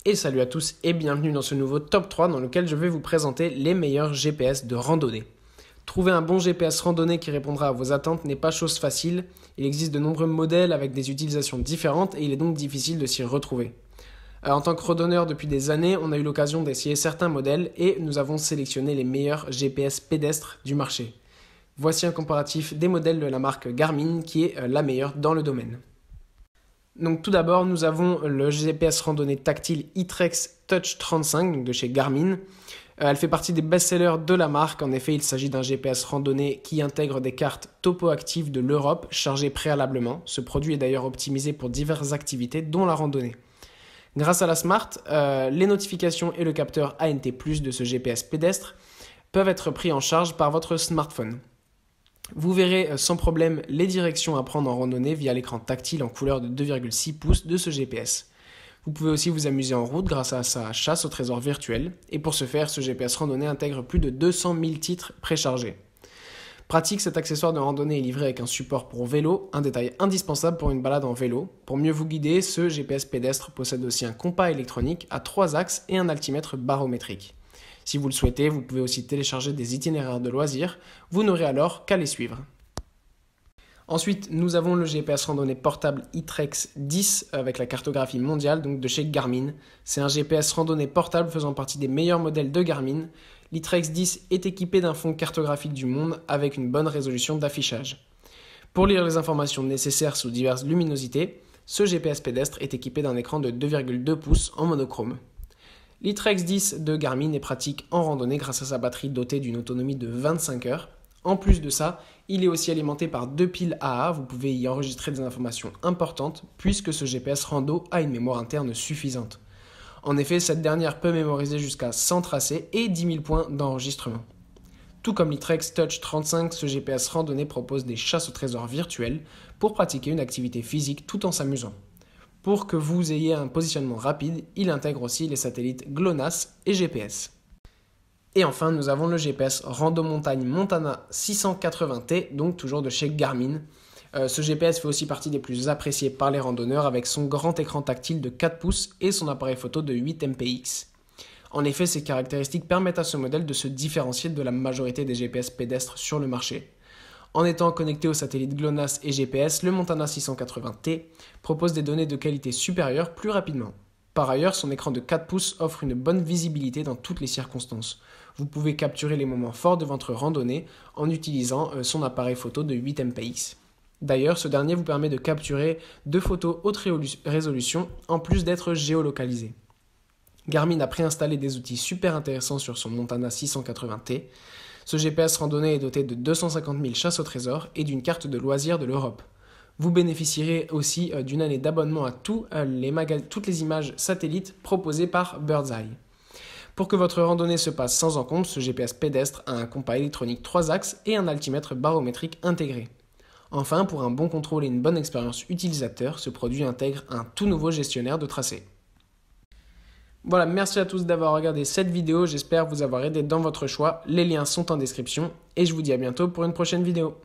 Et salut à tous et bienvenue dans ce nouveau top 3 dans lequel je vais vous présenter les meilleurs GPS de randonnée. Trouver un bon GPS randonnée qui répondra à vos attentes n'est pas chose facile. Il existe de nombreux modèles avec des utilisations différentes et il est donc difficile de s'y retrouver. En tant que randonneur depuis des années, on a eu l'occasion d'essayer certains modèles et nous avons sélectionné les meilleurs GPS pédestres du marché. Voici un comparatif des modèles de la marque Garmin qui est la meilleure dans le domaine. Donc tout d'abord, nous avons le GPS randonnée tactile iTrex Touch 35 donc de chez Garmin. Elle fait partie des best-sellers de la marque. En effet, il s'agit d'un GPS randonnée qui intègre des cartes topo-actives de l'Europe chargées préalablement. Ce produit est d'ailleurs optimisé pour diverses activités, dont la randonnée. Grâce à la Smart, les notifications et le capteur ANT+, de ce GPS pédestre peuvent être pris en charge par votre smartphone. Vous verrez sans problème les directions à prendre en randonnée via l'écran tactile en couleur de 2,6 pouces de ce GPS. Vous pouvez aussi vous amuser en route grâce à sa chasse au trésor virtuel. Et pour ce faire, ce GPS randonnée intègre plus de 200 000 titres préchargés. Pratique, cet accessoire de randonnée est livré avec un support pour vélo, un détail indispensable pour une balade en vélo. Pour mieux vous guider, ce GPS pédestre possède aussi un compas électronique à 3 axes et un altimètre barométrique. Si vous le souhaitez, vous pouvez aussi télécharger des itinéraires de loisirs, vous n'aurez alors qu'à les suivre. Ensuite, nous avons le GPS randonnée portable iTrex 10 avec la cartographie mondiale donc de chez Garmin. C'est un GPS randonnée portable faisant partie des meilleurs modèles de Garmin. L'iTrex 10 est équipé d'un fond cartographique du monde avec une bonne résolution d'affichage. Pour lire les informations nécessaires sous diverses luminosités, ce GPS pédestre est équipé d'un écran de 2,2 pouces en monochrome. L'iTrex 10 de Garmin est pratique en randonnée grâce à sa batterie dotée d'une autonomie de 25 heures. En plus de ça, il est aussi alimenté par 2 piles AA, vous pouvez y enregistrer des informations importantes puisque ce GPS rando a une mémoire interne suffisante. En effet, cette dernière peut mémoriser jusqu'à 100 tracés et 10 000 points d'enregistrement. Tout comme l'iTrex Touch 35, ce GPS randonnée propose des chasses au trésor virtuelles pour pratiquer une activité physique tout en s'amusant. Pour que vous ayez un positionnement rapide, il intègre aussi les satellites GLONASS et GPS. Et enfin, nous avons le GPS Rando Montagne Montana 680T, donc toujours de chez Garmin. Ce GPS fait aussi partie des plus appréciés par les randonneurs avec son grand écran tactile de 4 pouces et son appareil photo de 8 mpx. En effet, ces caractéristiques permettent à ce modèle de se différencier de la majorité des GPS pédestres sur le marché. En étant connecté aux satellites GLONASS et GPS, le Montana 680T propose des données de qualité supérieure plus rapidement. Par ailleurs, son écran de 4 pouces offre une bonne visibilité dans toutes les circonstances. Vous pouvez capturer les moments forts de votre randonnée en utilisant son appareil photo de 8 mpx. D'ailleurs, ce dernier vous permet de capturer 2 photos haute résolution en plus d'être géolocalisé. Garmin a préinstallé des outils super intéressants sur son Montana 680T. Ce GPS randonnée est doté de 250 000 chasses au trésor et d'une carte de loisirs de l'Europe. Vous bénéficierez aussi d'une année d'abonnement à toutes les images satellites proposées par Birdseye. Pour que votre randonnée se passe sans encombre, ce GPS pédestre a un compas électronique 3 axes et un altimètre barométrique intégré. Enfin, pour un bon contrôle et une bonne expérience utilisateur, ce produit intègre un tout nouveau gestionnaire de tracé. Voilà, merci à tous d'avoir regardé cette vidéo, j'espère vous avoir aidé dans votre choix. Les liens sont en description et je vous dis à bientôt pour une prochaine vidéo.